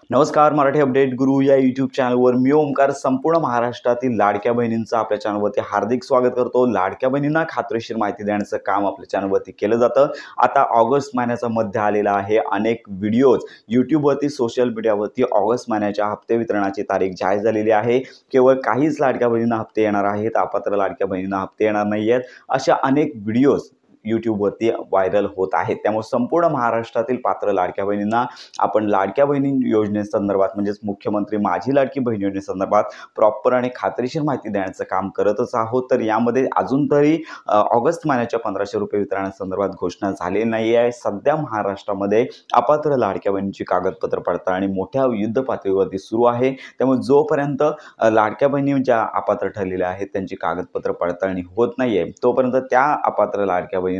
नमस्कार. मराठी अपडेट गुरु या यूट्यूब चॅनलवर मी ओमकार संपूर्ण महाराष्ट्रातील लाडक्या बहिणींचं आपल्या चॅनलवरती हार्दिक स्वागत करतो. लाडक्या बहिणींना खात्रीशीर माहिती देण्याचं काम आपल्या चॅनलवरती केलं जातं. आता ऑगस्ट महिन्याचा मध्य आलेला आहे. अनेक व्हिडिओज यूट्यूबवरती, सोशल मीडियावरती ऑगस्ट महिन्याच्या हप्ते वितरणाची तारीख जाहीर झालेली आहे. केवळ काहीच लाडक्या बहिणींना हप्ते येणार आहेत, अपात्र लाडक्या बहिणींना हप्ते येणार नाही आहेत, अशा अनेक व्हिडिओज यूट्यूबवरती व्हायरल होत आहेत. त्यामुळे संपूर्ण महाराष्ट्रातील पात्र लाडक्या बहिणींना आपण लाडक्या बहिणी योजनेसंदर्भात म्हणजेच मुख्यमंत्री माझी लाडकी बहीण योजनेसंदर्भात प्रॉपर आणि खात्रीशीर माहिती देण्याचं काम करतच आहोत. तर यामध्ये अजून तरी ऑगस्ट महिन्याच्या 1500 रुपये वितरणासंदर्भात घोषणा झालेली नाही आहे. सध्या महाराष्ट्रामध्ये अपात्र लाडक्या बहिणींची कागदपत्र पडताळणी मोठ्या युद्ध पातळीवरती सुरू आहे. त्यामुळे जोपर्यंत लाडक्या बहिणी ज्या अपात्र ठरलेल्या आहेत त्यांची कागदपत्र पडताळणी होत नाहीये, तोपर्यंत त्या अपात्र लाडक्या बहिणींना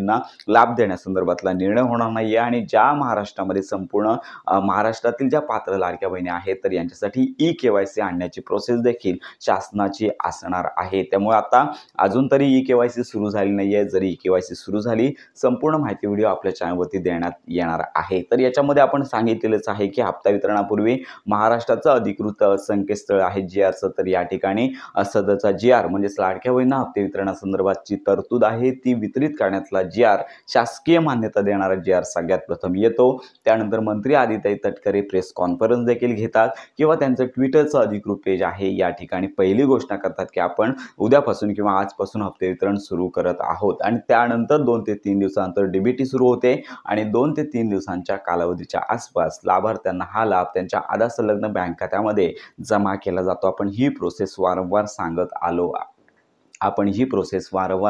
लाभ देण्यासंदर्भातला निर्णय होणार नाहीये. आणि ज्या महाराष्ट्रामध्ये संपूर्ण महाराष्ट्रातील ज्या पात्र लाडक्या बहिणी आहेत तर यांच्यासाठी ई-केवायसी आणण्याची प्रोसेस देखील शासनाची असणार आहे. त्यामुळे आता अजून तरी ई-केवायसी सुरू झाली नाही आहे. जरी ई-केवायसी सुरू झाली, संपूर्ण माहिती व्हिडिओ आपल्या चॅनलवरती देण्यात येणार आहे. तर याच्यामध्ये आपण सांगितलेलंच आहे की हप्ता वितरणापूर्वी महाराष्ट्राचं अधिकृत संकेतस्थळ आहे GRचं, तर या ठिकाणी सदरचा GR म्हणजेच लाडक्या बहिणींना हप्ते वितरणासंदर्भातची तरतूद आहे ती वितरित करण्यातला GR, शासकीय मान्यता देणारा GR सगळ्यात प्रथम येतो. त्यानंतर मंत्री आदित्य तटकरे प्रेस कॉन्फरन्स देखील घेतात किंवा त्यांचं ट्विटरचं अधिकृत पेज आहे, या ठिकाणी पहिली घोषणा करतात की आपण उद्यापासून किंवा आजपासून हप्ते वितरण सुरू करत आहोत. आणि त्यानंतर 2 ते 3 दिवसानंतर DBT सुरू होते आणि 2 ते 3 दिवसांच्या कालावधीच्या आसपास लाभार्थ्यांना हा लाभ त्यांच्या आधार संलग्न बँक खात्यामध्ये जमा केला जातो. आपण ही प्रोसेस वारंवार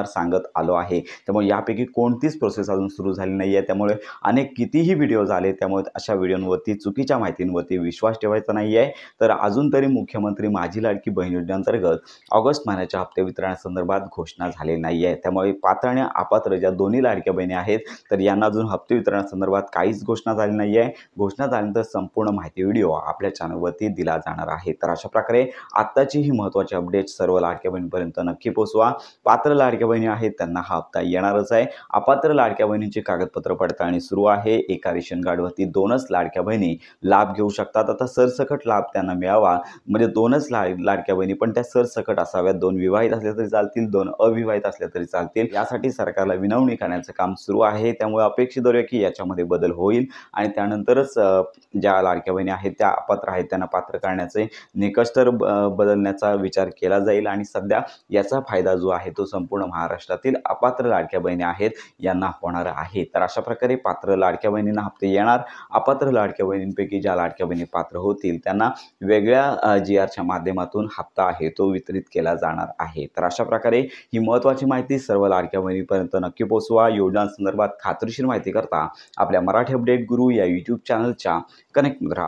सांगत आलो आहे. त्यामुळे यापैकी कोणतीच प्रोसेस अजून सुरू झाली नाही आहे. त्यामुळे अनेक कितीही व्हिडिओज आले, त्यामुळे अशा व्हिडिओंवरती, चुकीच्या माहितींवरती विश्वास ठेवायचा नाही आहे. तर अजून तरी मुख्यमंत्री माझी लाडकी बहीण योजनेअंतर्गत ऑगस्ट महिन्याच्या हप्ते वितरणासंदर्भात घोषणा झालेली नाही आहे. त्यामुळे पात्र आणि अपात्र ज्या दोन्ही लाडक्या बहिणी आहेत तर यांना अजून हप्ते वितरणासंदर्भात काहीच घोषणा झाली नाही आहे. घोषणा झाल्यानंतर संपूर्ण माहिती व्हिडिओ आपल्या चॅनलवरती दिला जाणार आहे. तर अशा प्रकारे आत्ताची ही महत्त्वाची अपडेट सर्व लाडक्या बहिणींपर्यंत नक्की पोहोचवा. पात्र लाडक्या बहिणी आहेत त्यांना हा हप्ता येणारच आहे. अपात्र लाडक्या बहिणींची कागदपत्र पडताळणी सुरू आहे. एका रेशन कार्डवरती 2च लाडक्या बहिणी लाभ घेऊ शकतात. आता सरसकट लाभ त्यांना मिळावा म्हणजे 2च लाडक्या बहिणी, पण त्या सरसकट असाव्यात. 2 विवाहित असल्या तरी चालतील, 2 अविवाहित असल्या तरी चालतील. यासाठी सरकारला विनवणी करण्याचं काम सुरू आहे. त्यामुळे अपेक्षित आहे की याच्यामध्ये बदल होईल आणि त्यानंतरच ज्या लाडक्या बहिणी आहेत त्या अपात्र आहेत त्यांना पात्र करण्याचे निकष तर बदलण्याचा विचार केला जाईल. आणि सध्या याचा फायदा जो आहे तो संपूर्ण महाराष्ट्रातील अपात्र लाडक्या बहिणी आहेत यांना होणार आहे. तर अशा प्रकारे पात्र लाडक्या बहिणींना हप्ते येणार. अपात्र लाडक्या बहिणींपैकी ज्या लाडक्या बहिणी पात्र होतील त्यांना वेगळ्या GRच्या माध्यमातून हप्ता आहे तो वितरित केला जाणार आहे. तर अशा प्रकारे ही महत्त्वाची माहिती सर्व लाडक्या बहिणीपर्यंत नक्की पोहोचवा. योजनांसंदर्भात खात्रीशीर माहिती करता आपल्या मराठी अपडेट गुरु या यूट्यूब चॅनलच्या कनेक्ट राहा.